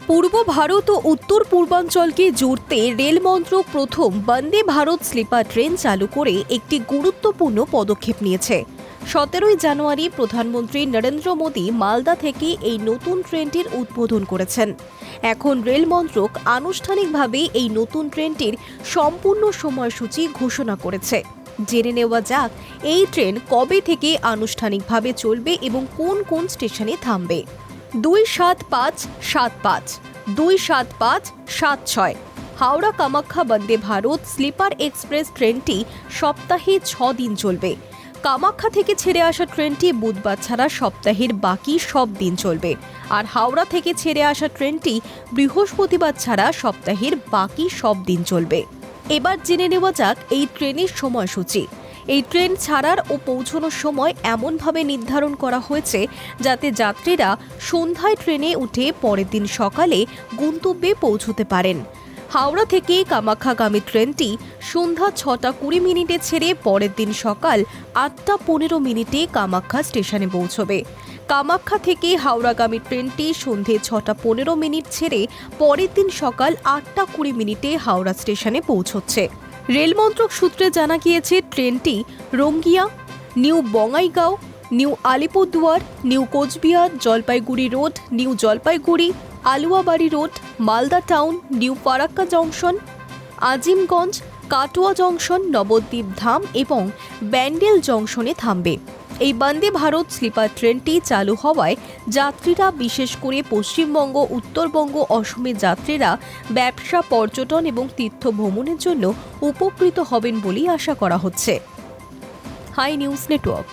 পূর্ব ভারত ও উত্তর পূর্বাঞ্চলকে জুড়তে রেল মন্ত্রক প্রথম বন্দে ভারত স্লিপার ট্রেন চালু করে একটি গুরুত্বপূর্ণ পদক্ষেপ নিয়েছে। 17 জানুয়ারি প্রধানমন্ত্রী নরেন্দ্র মোদী মালদা থেকে এই নতুন ট্রেনটির উদ্বোধন করেছেন। এখন রেল মন্ত্রক আনুষ্ঠানিকভাবে এই নতুন ট্রেনটির সম্পূর্ণ সময়সূচি ঘোষণা করেছে। জেনে নেওয়া যাক এই ট্রেন কবে থেকে আনুষ্ঠানিকভাবে চলবে এবং কোন কোন স্টেশনে থামবে। 27575, 27576 হাওড়া কামাখ্যা বন্দে ভারত স্লিপার এক্সপ্রেস ট্রেনটি সপ্তাহে 6 দিন চলবে। কামাখ্যা থেকে ছেড়ে আসা ট্রেনটি বুধবার ছাড়া সপ্তাহের বাকি সব দিন চলবে, আর হাওড়া থেকে ছেড়ে আসা ট্রেনটি বৃহস্পতিবার ছাড়া সপ্তাহের বাকি সব দিন চলবে। এবার জেনে নেওয়া যাক এই ট্রেনের সময়সূচি। এই ট্রেন ছাড়ার ও পৌঁছানোর সময় এমনভাবে নির্ধারণ করা হয়েছে যাতে যাত্রীরা সন্ধ্যায় ট্রেনে উঠে পরের দিন সকালে গন্তব্যে পৌঁছতে পারেন। হাওড়া থেকে কামাখ্যাগামী ট্রেনটি সন্ধ্যা 6:20 ছেড়ে পরের দিন সকাল 8:15 কামাখ্যা স্টেশনে পৌঁছবে। কামাখ্যা থেকে হাওড়াগামী ট্রেনটি সন্ধে 6:15 ছেড়ে পরের দিন সকাল 8:20 হাওড়া স্টেশনে পৌঁছচ্ছে। রেল মন্ত্রক সূত্রে জানা গিয়েছে ট্রেনটি Rangiya, new Bongaigaon, new Alipurduar, new Coochbehar, Jalpaiguri road, new Jalpaiguri, Aluabari road, Malda town, new Farakka junction, Azimganj, Katwa junction, Nabadwip Dham এবং ব্যান্ডেল জংশনে থামবে। এই বন্দে ভারত স্লিপার ট্রেনটি চালু হওয়ায় যাত্রীরা, বিশেষ করে পশ্চিমবঙ্গ, উত্তরবঙ্গ, অসমের যাত্রীরা ব্যবসা, পর্যটন এবং তীর্থ ভ্রমণের জন্য উপকৃত হবেন বলেই আশা করা হচ্ছে। Hi news network.